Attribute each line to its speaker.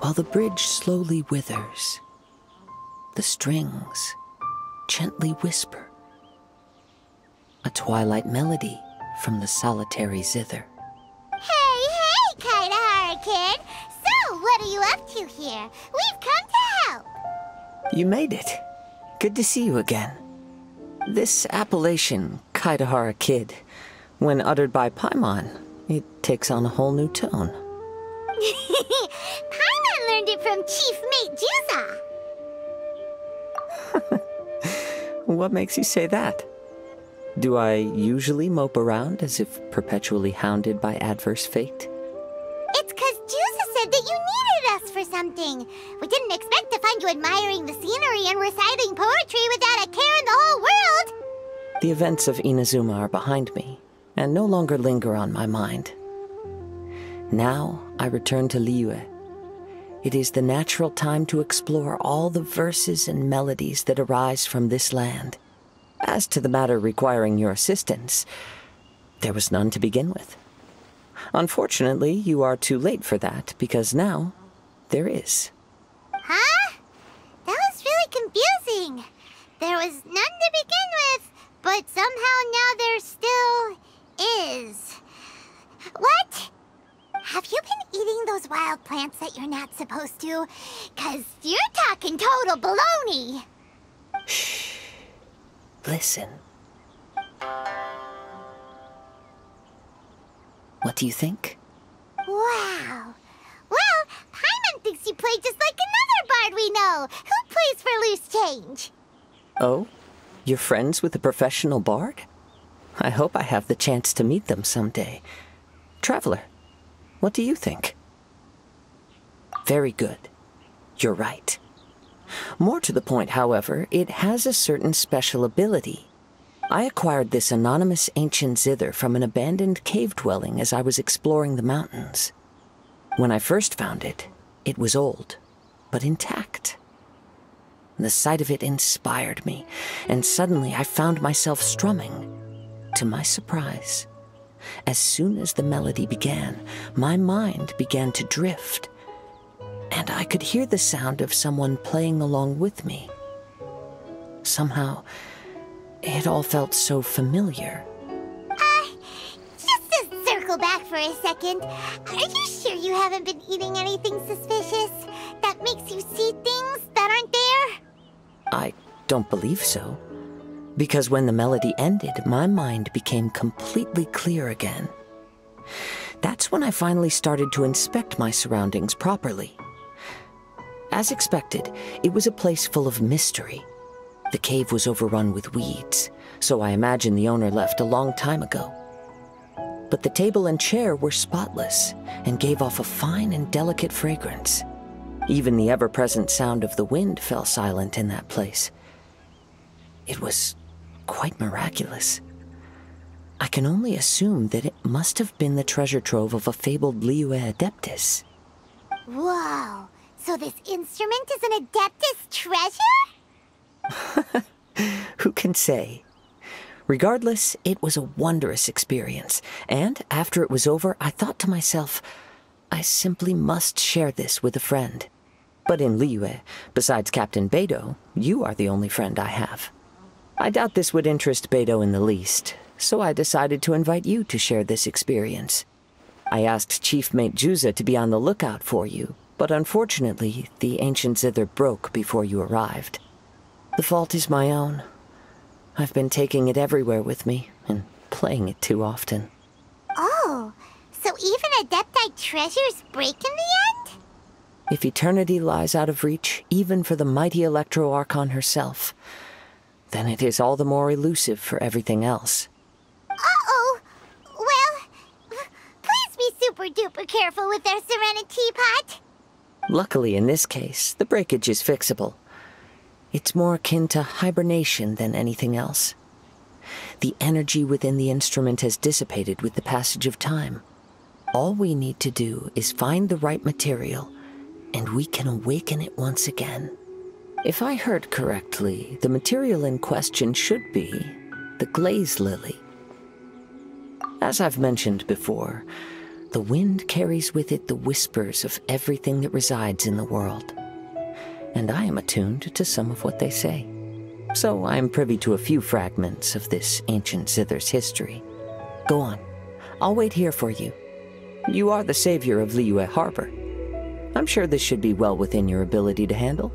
Speaker 1: while the bridge slowly withers. The strings gently whisper, a twilight melody from the solitary zither.
Speaker 2: Hey, Kazuha kid! So, what are you up to here? We've come to help!
Speaker 1: You made it. Good to see you again. This appellation, Kazuha Kid, when uttered by Paimon, it takes on a whole new tone.
Speaker 2: Paimon learned it from Chief Mate Juza.
Speaker 1: What makes you say that? Do I usually mope around as if perpetually hounded by adverse fate?
Speaker 2: It's 'cause Juza said that you needed us for something. We didn't expect to find you admiring the scenery and reciting poetry without a care in the whole world.
Speaker 1: The events of Inazuma are behind me, and no longer linger on my mind. Now I return to Liyue. It is the natural time to explore all the verses and melodies that arise from this land. As to the matter requiring your assistance, there was none to begin with. Unfortunately, you are too late for that, because now there is.
Speaker 2: Huh? That was really confusing. There was none to begin with, but somehow now there still is. What? Have you been eating those wild plants that you're not supposed to? 'Cause you're talking total baloney.
Speaker 1: Shh. Listen. What do you think?
Speaker 2: Wow. Well, Paimon thinks you play just like another bard we know, who plays for loose change.
Speaker 1: Oh? You're friends with a professional bard? I hope I have the chance to meet them someday. Traveler, what do you think? Very good. You're right. More to the point, however, it has a certain special ability. I acquired this anonymous ancient zither from an abandoned cave dwelling as I was exploring the mountains. When I first found it, it was old, but intact. The sight of it inspired me, and suddenly I found myself strumming. To my surprise, as soon as the melody began, my mind began to drift, and I could hear the sound of someone playing along with me. Somehow, it all felt so familiar.
Speaker 2: Just to circle back for a second, are you sure you haven't been eating anything suspicious that makes you see things that aren't there?
Speaker 1: I don't believe so, because when the melody ended, my mind became completely clear again. That's when I finally started to inspect my surroundings properly. As expected, it was a place full of mystery. The cave was overrun with weeds, so I imagine the owner left a long time ago. But the table and chair were spotless and gave off a fine and delicate fragrance. Even the ever-present sound of the wind fell silent in that place. It was quite miraculous. I can only assume that it must have been the treasure trove of a fabled Liyue adeptus.
Speaker 2: Whoa, so this instrument is an adeptus treasure?
Speaker 1: Who can say? Regardless, it was a wondrous experience, and after it was over, I thought to myself, I simply must share this with a friend. But in Liyue, besides Captain Beidou, you are the only friend I have. I doubt this would interest Beidou in the least, so I decided to invite you to share this experience. I asked Chief Mate Juza to be on the lookout for you, but unfortunately, the ancient zither broke before you arrived. The fault is my own. I've been taking it everywhere with me, and playing it too often.
Speaker 2: Oh, so even adepti treasures break in the end?
Speaker 1: If eternity lies out of reach, even for the mighty Electro-Archon herself, then it is all the more elusive for everything else.
Speaker 2: Uh-oh. Well, please be super-duper careful with our Serenity Pot.
Speaker 1: Luckily, in this case, the breakage is fixable. It's more akin to hibernation than anything else. The energy within the instrument has dissipated with the passage of time. All we need to do is find the right material, and we can awaken it once again. If I heard correctly, the material in question should be the glaze lily. As I've mentioned before, The wind carries with it the whispers of everything that resides in the world, and I am attuned to some of what they say. So I am privy to a few fragments of this ancient zither's history. Go on. I'll wait here for you. You are the savior of Liyue Harbor. I'm sure this should be well within your ability to handle.